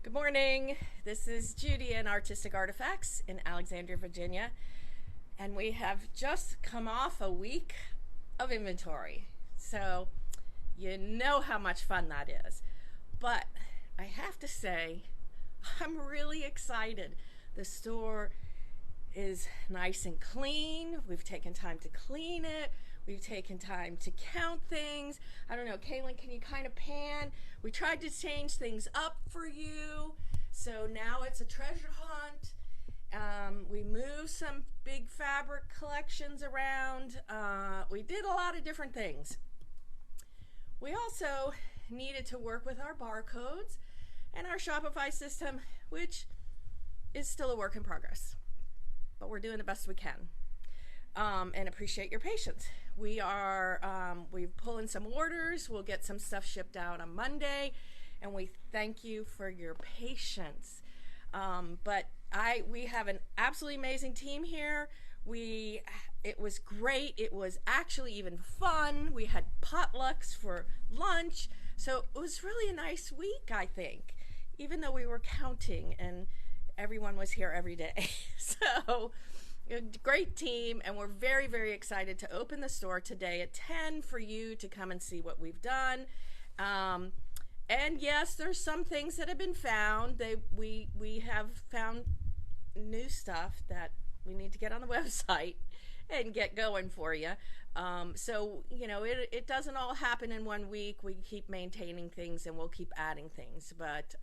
Good morning. This is Judy and Artistic Artifacts in Alexandria, Virginia. And we have just come off a week of inventory. So you know how much fun that is. But I have to say, I'm really excited. The store is nice and clean. We've taken time to clean it. We've taken time to count things. I don't know, Kaylin, can you kind of pan? We tried to change things up for you. So now it's a treasure hunt. We moved some big fabric collections around. We did a lot of different things. We also needed to work with our barcodes and our Shopify system, which is still a work in progress. But we're doing the best we can. And appreciate your patience. We're pulling some orders. We'll get some stuff shipped out on Monday, and we thank you for your patience. But we have an absolutely amazing team here. It was great. It was actually even fun. We had potlucks for lunch, so it was really a nice week, I think, even though we were counting and everyone was here every day. So a great team, and we're very, very excited to open the store today at 10 for you to come and see what we've done. And yes, there's some things that have been found. We have found new stuff that we need to get on the website and get going for you. So, you know, it doesn't all happen in 1 week. We keep maintaining things and we'll keep adding things. But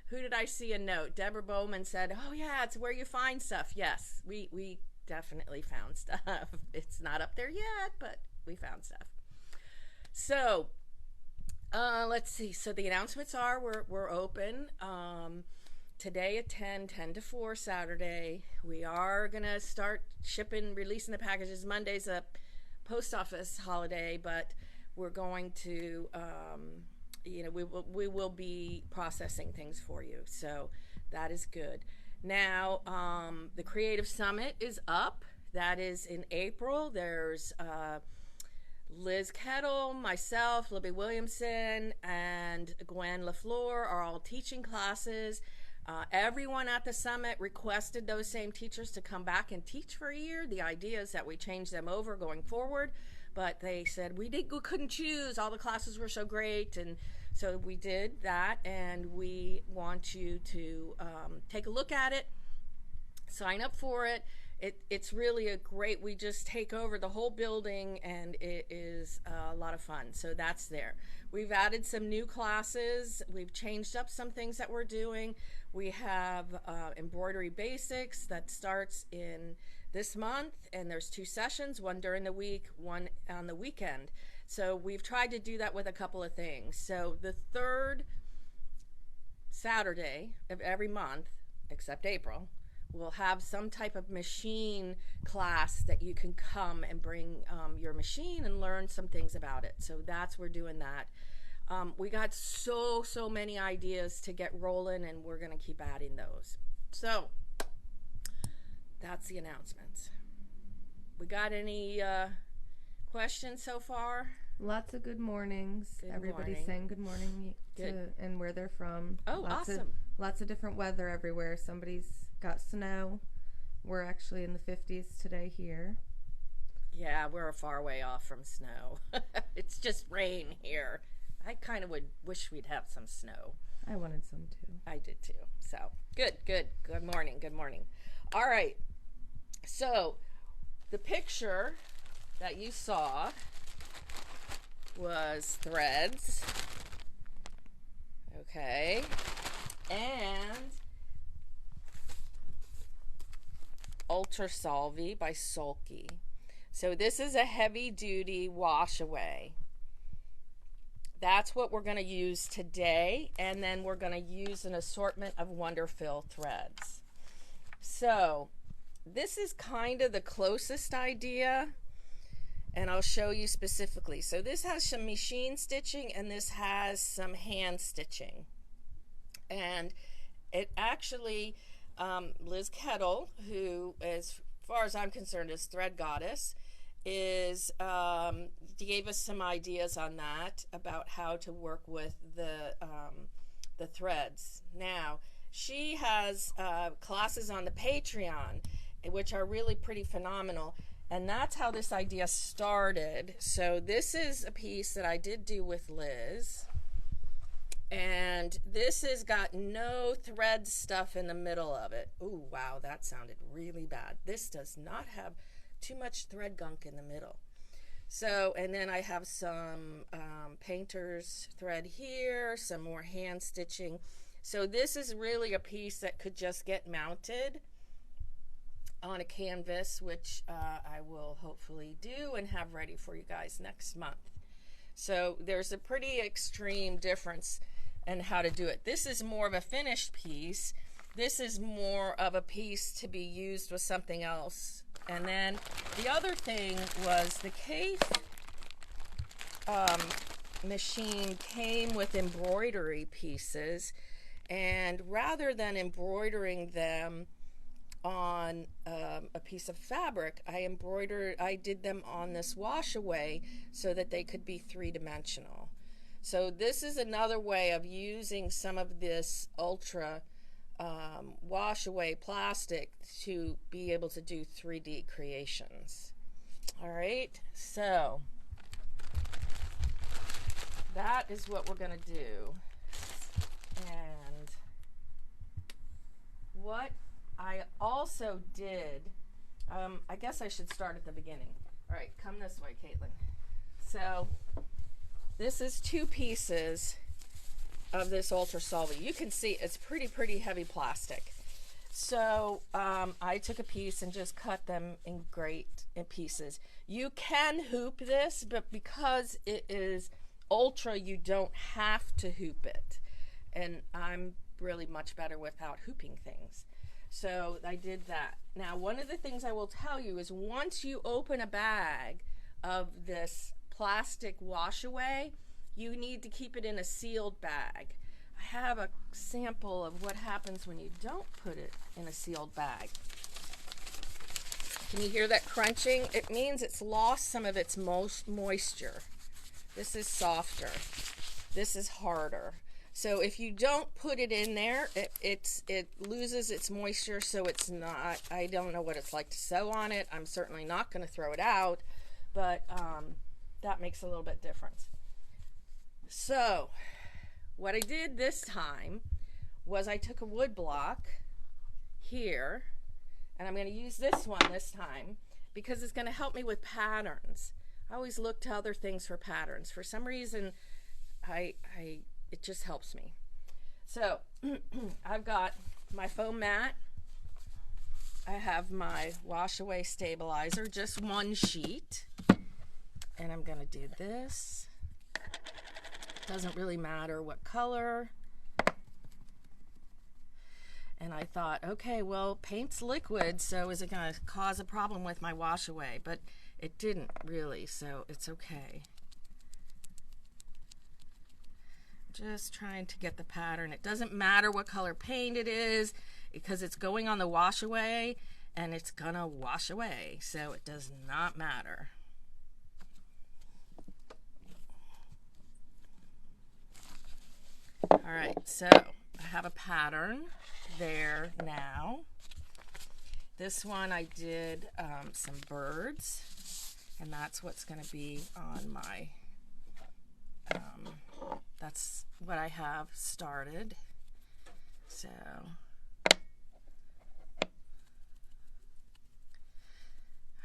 who did I see a note? Deborah Bowman said, oh yeah, it's where you find stuff. Yes, we definitely found stuff. It's not up there yet, but we found stuff. So let's see. So the announcements are we're open today at 10 to 4 Saturday. We are going to start releasing the packages. Monday's a post office holiday, but we're going to we will be processing things for you, so that is good. Now, the Creative Summit is up. That is in April. There's Liz Kettle, myself, Libby Williamson, and Gwen LaFleur are all teaching classes. Everyone at the summit requested those same teachers to come back and teach for a year. The idea is that we change them over going forward, but they said we couldn't choose. All the classes were so great, and so we did that, and we want you to take a look at it, sign up for it. It's really we just take over the whole building, and it is a lot of fun. So that's there. We've added some new classes. We've changed up some things that we're doing. We have embroidery basics that starts in this month, and there's 2 sessions, one during the week, one on the weekend. So we've tried to do that with a couple of things. So the 3rd Saturday of every month, except April, we'll have some type of machine class that you can come and bring your machine and learn some things about it. So we're doing that. We got so many ideas to get rolling, and we're going to keep adding those. So that's the announcements. We got any questions so far? Lots of good mornings. Everybody's morning. saying good morning and where they're from. Oh, awesome. Lots of different weather everywhere. Somebody's got snow. We're actually in the 50s today here. Yeah, we're a far way off from snow. It's just rain here. I kind of wish we'd have some snow. I wanted some too. I did too. So good morning. All right, so the picture that you saw was threads, okay, and Ultra Solvy by Sulky. So this is a heavy duty wash away. That's what we're going to use today, and then we're going to use an assortment of Wonderfill threads. So this is kind of the closest idea, and I'll show you specifically. So this has some machine stitching, and this has some hand stitching. And it actually, Liz Kettle, who, as far as I'm concerned, is Thread Goddess, gave us some ideas on that, about how to work with the the threads. Now, she has classes on the Patreon, which are really pretty phenomenal. And that's how this idea started. So this is a piece that I did do with Liz. And this has got no thread stuff in the middle of it. Ooh, wow, that sounded really bad. This does not have too much thread gunk in the middle. So, and then I have some painter's thread here, some more hand stitching. So this is really a piece that could just get mounted on a canvas, which I will hopefully do and have ready for you guys next month. So there's a pretty extreme difference in how to do it. This is more of a finished piece. This is more of a piece to be used with something else. And then the other thing was the case machine came with embroidery pieces, and rather than embroidering them on a piece of fabric, I did them on this wash away so that they could be three-dimensional. So this is another way of using some of this ultra wash away plastic to be able to do 3D creations. All right, so that is what we're going to do. And what I also did, I guess I should start at the beginning. All right, come this way, Caitlin. So this is 2 pieces of this Ultra Solvy. You can see it's pretty heavy plastic. So I took a piece and just cut them in pieces. You can hoop this, but because it is ultra, you don't have to hoop it. And I'm really much better without hooping things. So I did that. Now, one of the things I will tell you is once you open a bag of this plastic wash away, you need to keep it in a sealed bag. I have a sample of what happens when you don't put it in a sealed bag. Can you hear that crunching? It means it's lost some of its moisture. This is softer. This is harder. So if you don't put it in there, it loses its moisture, so it's not, I don't know what it's like to sew on it. I'm certainly not going to throw it out, but that makes a little bit difference. So what I did this time was I took a wood block here, and I'm going to use this one this time because it's going to help me with patterns. I always look to other things for patterns. For some reason, it just helps me. So I've got my foam mat. I have my wash away stabilizer, just one sheet. And I'm going to do this. Doesn't really matter what color. And I thought, okay, well, paint's liquid, so is it going to cause a problem with my wash away? But it didn't really, so it's okay. Just trying to get the pattern. It doesn't matter what color paint it is because it's going on the wash away and it's gonna wash away, so it does not matter. All right, so I have a pattern there now. This one I did some birds, and that's what's going to be on my, that's what I have started. So, all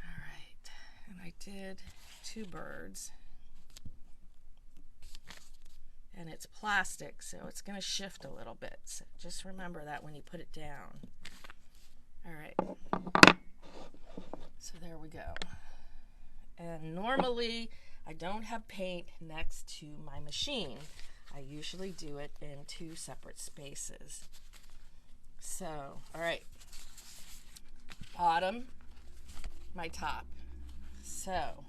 right, and I did 2 birds. And it's plastic, so it's going to shift a little bit. So just remember that when you put it down. All right. So there we go. And normally, I don't have paint next to my machine. I usually do it in 2 separate spaces. So, all right. Bottom, my top. So,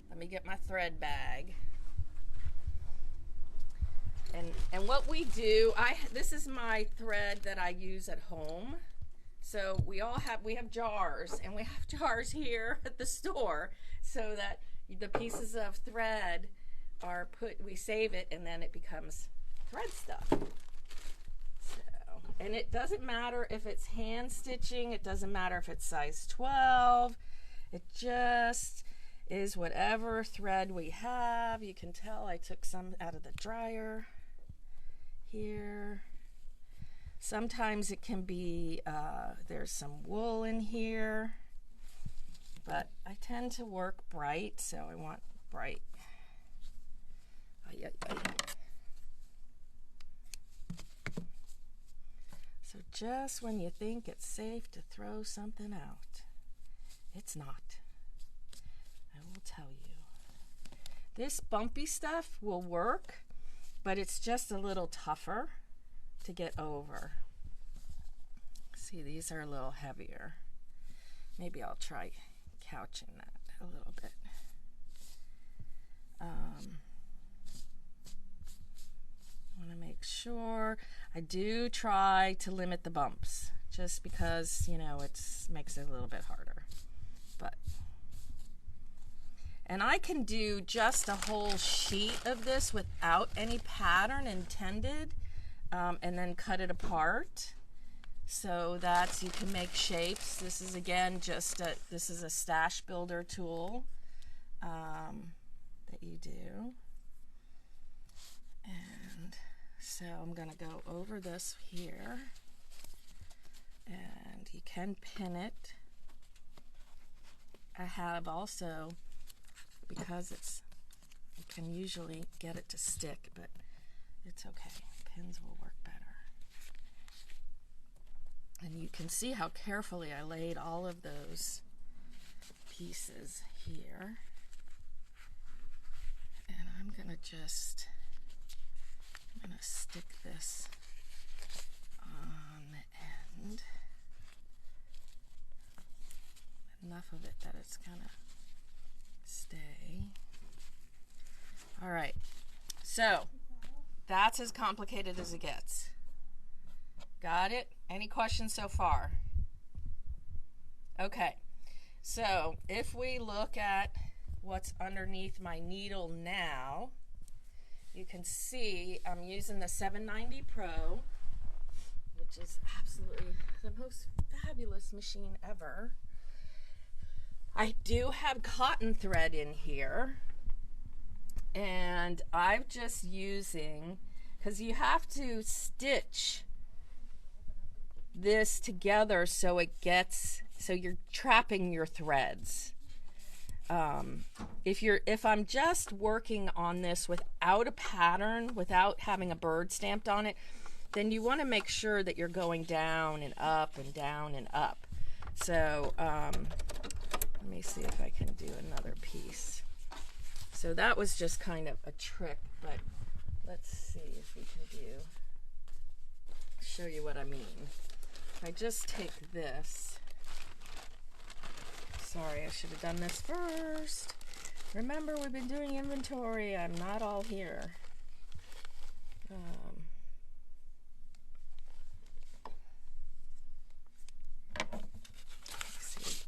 let me get my thread bag. And what we do, this is my thread that I use at home. So we have jars, and we have jars here at the store so that the pieces of thread are we save it, and then it becomes thread stuff. And it doesn't matter if it's hand stitching, it doesn't matter if it's size 12, it just is whatever thread we have. You can tell I took some out of the dryer here. Sometimes it can be, there's some wool in here, but I tend to work bright, so I want bright. Ay, ay, ay. So just when you think it's safe to throw something out, it's not. I will tell you. This bumpy stuff will work, but it's just a little tougher to get over. See, these are a little heavier. Maybe I'll try couching that a little bit. I want to make sure I do try to limit the bumps, just because, you know, it makes it a little bit harder. But, and I can do just a whole sheet of this without any pattern intended, and then cut it apart so that you can make shapes. This is again just this is a stash builder tool that you do. And so I'm going to go over this here, and you can pin it. I have also, because you can usually get it to stick, but it's okay. Pins will work better. And you can see how carefully I laid all of those pieces here. And I'm going to stick this on the end. Enough of it that it's going to stay. All right. So that's as complicated as it gets. Got it? Any questions so far? Okay. So if we look at what's underneath my needle now, you can see I'm using the 790 Pro, which is absolutely the most fabulous machine ever. I do have cotton thread in here, and I'm just using, because you have to stitch this together so it gets, so you're trapping your threads. If I'm just working on this without a pattern, without having a bird stamped on it, then you want to make sure that you're going down and up and down and up. So let me see if I can do another piece. So that was just kind of a trick, but let's see if we can show you what I mean. If I just take this, sorry, I should have done this first. Remember, we've been doing inventory. I'm not all here. Let's see.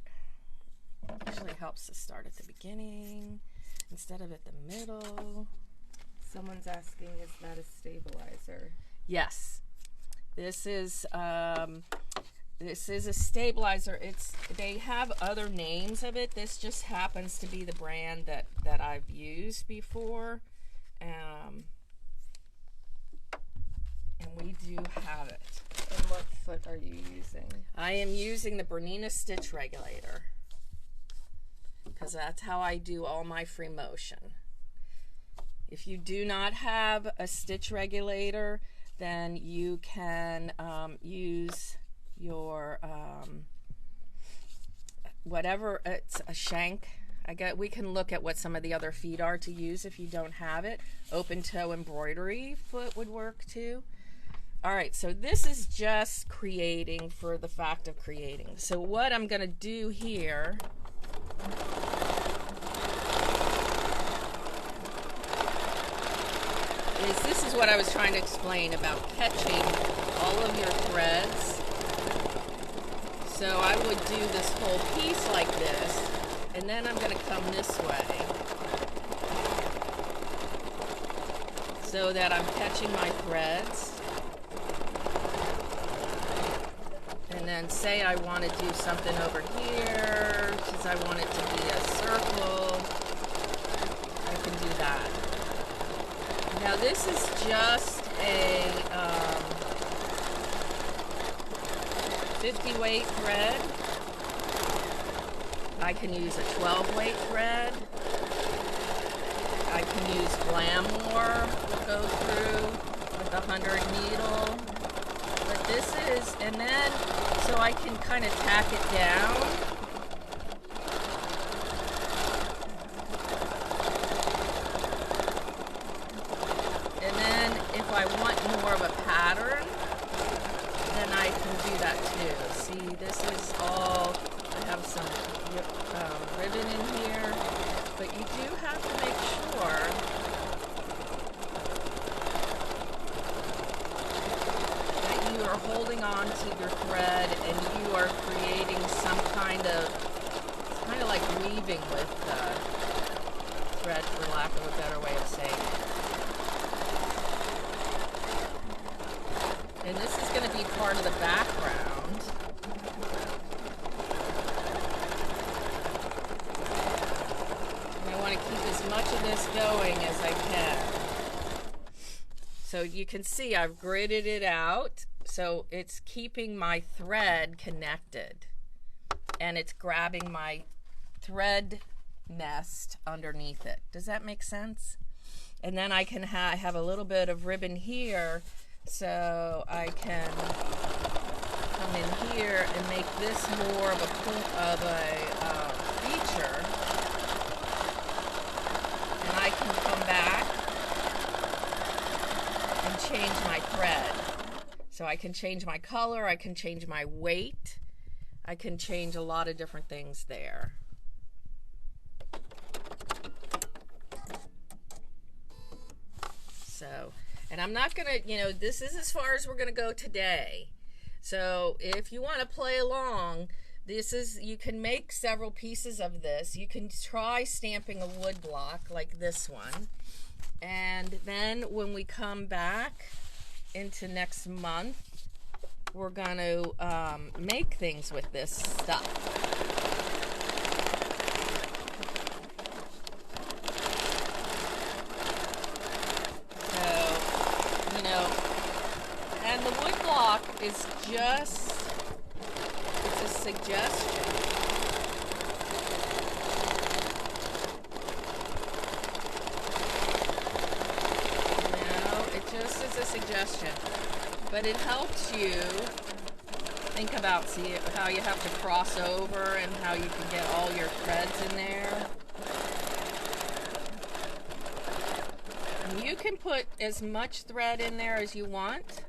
Usually helps to start at the beginning instead of at the middle. Someone's asking, is that a stabilizer? Yes. This is a stabilizer. They have other names of it. This just happens to be the brand that I've used before, and we do have it. And what foot are you using? I am using the BERNINA stitch regulator, because that's how I do all my free motion. If you do not have a stitch regulator, then you can use your whatever, it's a shank. We can look at what some of the other feet are to use if you don't have it. Open toe embroidery foot would work too. All right, so this is just creating for the fact of creating. So what I'm going to do here is, this is what I was trying to explain about catching all of your threads. So I would do this whole piece like this, and then I'm going to come this way so that I'm catching my threads. And then say I want to do something over here, because I want it to be a circle, I can do that. Now this is just a 50 weight thread. I can use a 12 weight thread. I can use glamour to go through with a 100 needle. But this is, and then, so I can kind of tack it down. And then if I want more of a pattern, then I can do that too. See, this is all, I have some ribbon in here, but you do have to make sure that you are holding on to your thread and you are creating some kind of like weaving with thread, for lack of a better way of saying it. And this is going to be part of the background. And I want to keep as much of this going as I can. So you can see I've gridded it out. So it's keeping my thread connected. And it's grabbing my thread nest underneath it. Does that make sense? And then I can have a little bit of ribbon here. So I can come in here and make this more of a feature, and I can come back and change my thread. So I can change my color, I can change my weight, I can change a lot of different things there. So, and I'm not going to, this is as far as we're going to go today. So if you want to play along, you can make several pieces of this. You can try stamping a wood block like this one. And then when we come back into next month, we're going to make things with this stuff. And the wood block is just, it's a suggestion. It just is a suggestion. But it helps you think about, how you have to cross over and how you can get all your threads in there. And you can put as much thread in there as you want.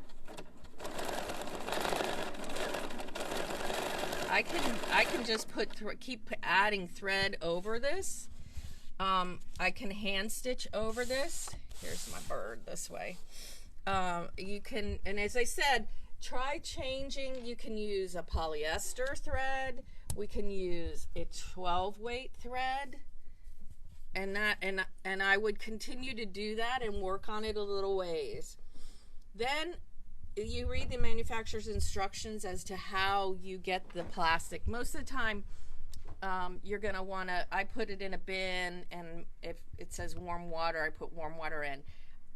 I can just keep adding thread over this. I can hand stitch over this. Here's my bird this way. You can, and as I said, try changing. You can use a polyester thread. We can use a 12 weight thread. And I would continue to do that and work on it a little ways. Then you read the manufacturer's instructions as to how you get the plastic. Most of the time, you're going to want to, I put it in a bin, and if it says warm water, I put warm water in.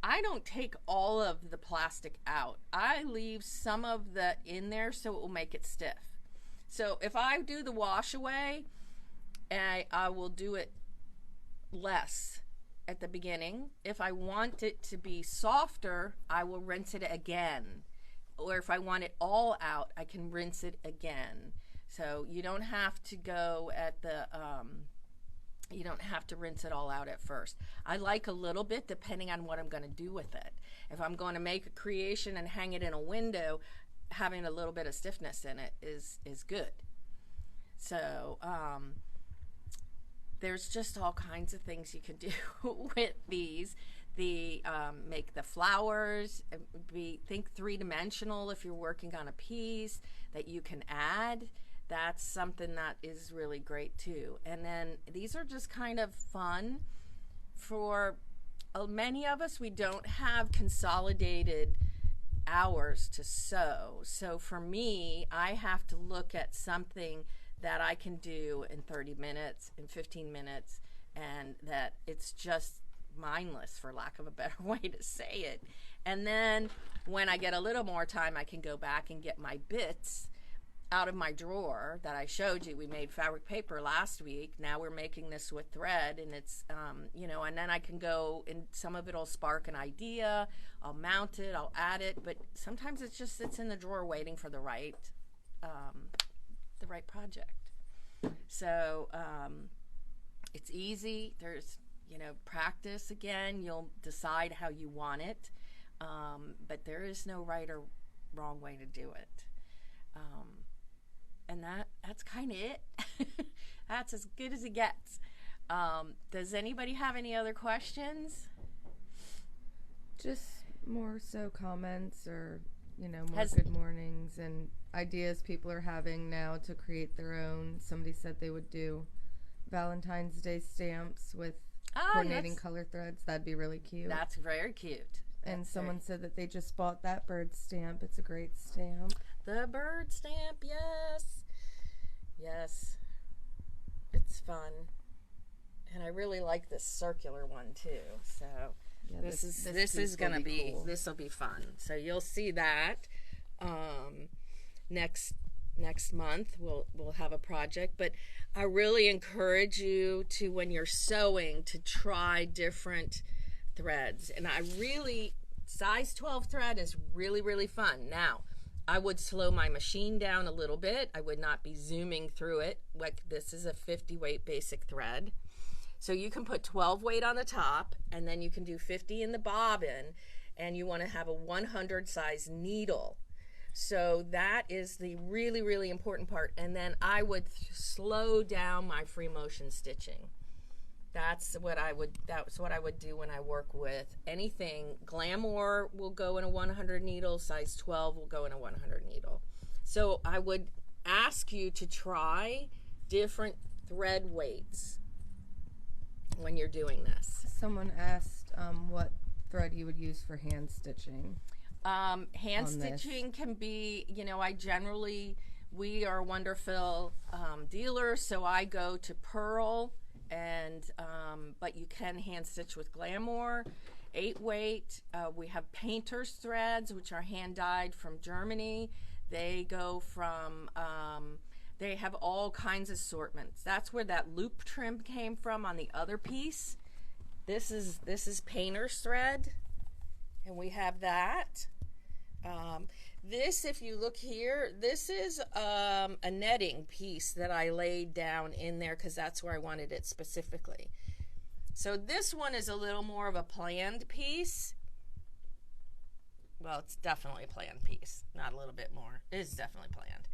I don't take all of the plastic out. I leave some of the in there so it will make it stiff. So if I do the wash away, I will do it less at the beginning. If I want it to be softer, I will rinse it again. Or if I want it all out, I can rinse it again. So you don't have to go at the, you don't have to rinse it all out at first. I like a little bit depending on what I'm going to do with it. If I'm going to make a creation and hang it in a window, having a little bit of stiffness in it is good. So there's just all kinds of things you can do with these. Make the flowers, think three-dimensional if you're working on a piece that you can add. That's something that is really great too. And then these are just kind of fun. For many of us, we don't have consolidated hours to sew. So for me, I have to look at something that I can do in 30 minutes, in 15 minutes, and that it's just mindless, for lack of a better way to say it. And then when I get a little more time, I can go back and get my bits out of my drawer that I showed you. We made fabric paper last week. Now we're making this with thread, and it's, you know, and then I can go, and some of it will spark an idea. I'll mount it, I'll add it, but sometimes it just sits in the drawer waiting for the right project. So it's easy. There's, you know, practice again. You'll decide how you want it, but there is no right or wrong way to do it. And that's kind of it. That's as good as it gets. Does anybody have any other questions? Just more so comments, or, you know, more good mornings and ideas people are having now to create their own. Somebody said they would do Valentine's Day stamps with coordinating color threads. That'd be really cute. That's very cute. And someone said that they just bought that bird stamp. It's a great stamp. The bird stamp, yes. Yes. It's fun. And I really like this circular one too. So yeah, this is going to be cool. This will be fun. So you'll see that next month. We'll have a project, but I really encourage you to, when you're sewing, to try different threads. And size 12 thread is really, really fun. Now, I would slow my machine down a little bit. I would not be zooming through it. Like, this is a 50 weight basic thread. So you can put 12 weight on the top, and then you can do 50 in the bobbin, and you want to have a 100 size needle. So that is the really, really important part. And then I would slow down my free motion stitching. That's what I would do when I work with anything. Glamour will go in a 100 needle, size 12 will go in a 100 needle. So I would ask you to try different thread weights when you're doing this. Someone asked what thread you would use for hand stitching. Hand stitching can be, you know, we are wonderful dealers, so I go to Pearl. And but you can hand stitch with Glamour, 8 weight. We have painter's threads, which are hand dyed from Germany. They go from they have all kinds of assortments. That's where that loop trim came from on the other piece. This is painter's thread, and we have that. This, if you look here, this is a netting piece that I laid down in there because that's where I wanted it specifically. So this one is a little more of a planned piece. Well, it's definitely a planned piece, not a little bit more. It is definitely planned.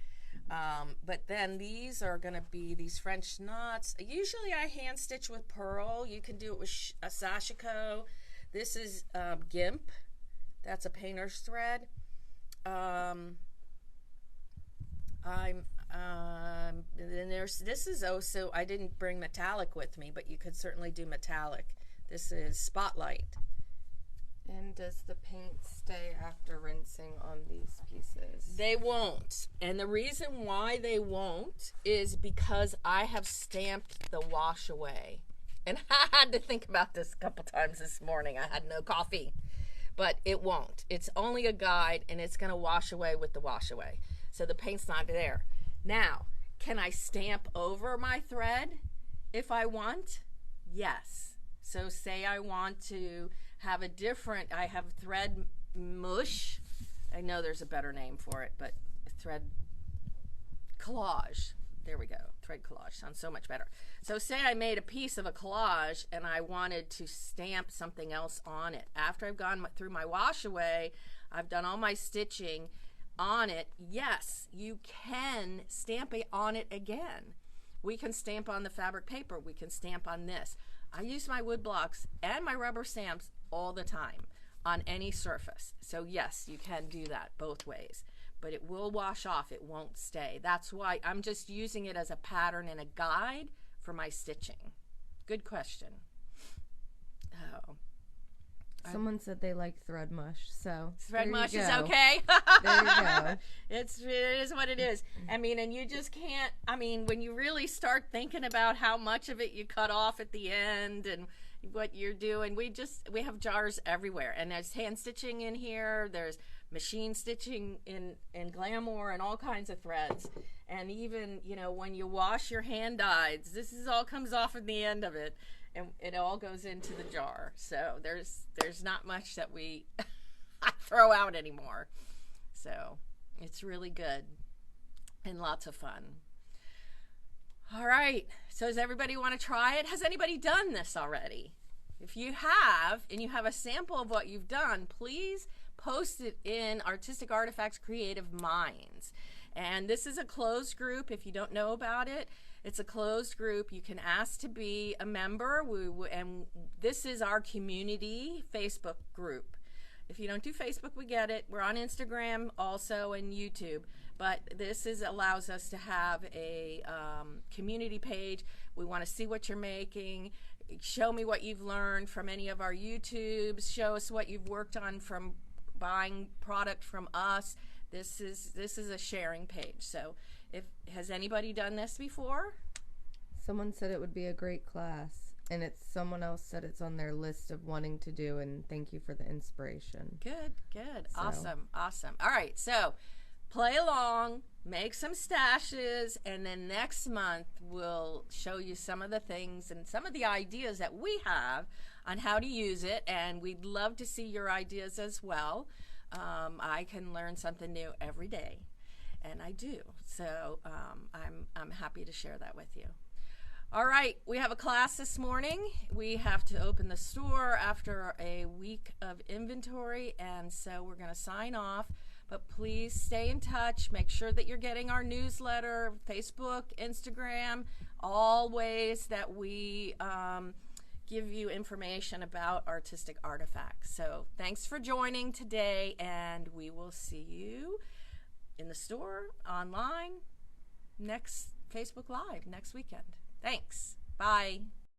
But then these are going to be these French knots. Usually I hand stitch with Pearl. You can do it with a Sashiko. This is GIMP. That's a painter's thread. Then this is also, I didn't bring metallic with me, but you could certainly do metallic. This is Spotlight. And does the paint stay after rinsing on these pieces? They won't. And the reason why they won't is because I have stamped the wash away. And I had to think about this a couple times this morning. I had no coffee. But it won't. It's only a guide, and it's going to wash away with the wash away. So the paint's not there. Now, can I stamp over my thread if I want? Yes. So say I want to have I have thread mush. I know there's a better name for it, but thread collage. There we go. Thread collage sounds so much better. So say I made a piece of a collage and I wanted to stamp something else on it. After I've gone through my wash away, I've done all my stitching on it. Yes, you can stamp it on it again. We can stamp on the fabric paper. We can stamp on this. I use my wood blocks and my rubber stamps all the time on any surface. So yes, you can do that both ways. But it will wash off. It won't stay. That's why I'm just using it as a pattern and a guide for my stitching. Good question. Oh. Someone said they like thread mush, so thread mush is okay. There you go. It is what it is. I mean, and you just can't. I mean, when you really start thinking about how much of it you cut off at the end and what you're doing, we have jars everywhere, and there's hand stitching in here. There's machine stitching in Glamour and all kinds of threads, and even when you wash your hand dyes, this all comes off at the end of it. And it all goes into the jar. So there's not much that we throw out anymore. So it's really good and lots of fun. All right. So does everybody want to try it? Has anybody done this already? If you have, and you have a sample of what you've done, please post it in Artistic Artifacts Creative Minds. And this is a closed group. If you don't know about it, it's a closed group. You can ask to be a member, and this is our community Facebook group. If you don't do Facebook, we get it. We're on Instagram also and YouTube, but this allows us to have a community page. We want to see what you're making. Show me what you've learned from any of our YouTubes. Show us what you've worked on from buying product from us. This is a sharing page. So has anybody done this before? Someone said it would be a great class, and someone else said it's on their list of wanting to do, and thank you for the inspiration. Good. Awesome. All right, so play along, make some stashes, and then next month we'll show you some of the things and some of the ideas that we have on how to use it, and we'd love to see your ideas as well. I can learn something new every day, and I do. So I'm happy to share that with you. All right, we have a class this morning. We have to open the store after a week of inventory, and so we're going to sign off. But please stay in touch. Make sure that you're getting our newsletter, Facebook, Instagram, all ways that we give you information about artistic artifacts. So thanks for joining today, and we will see you in the store, online, next Facebook Live next weekend. Thanks. Bye.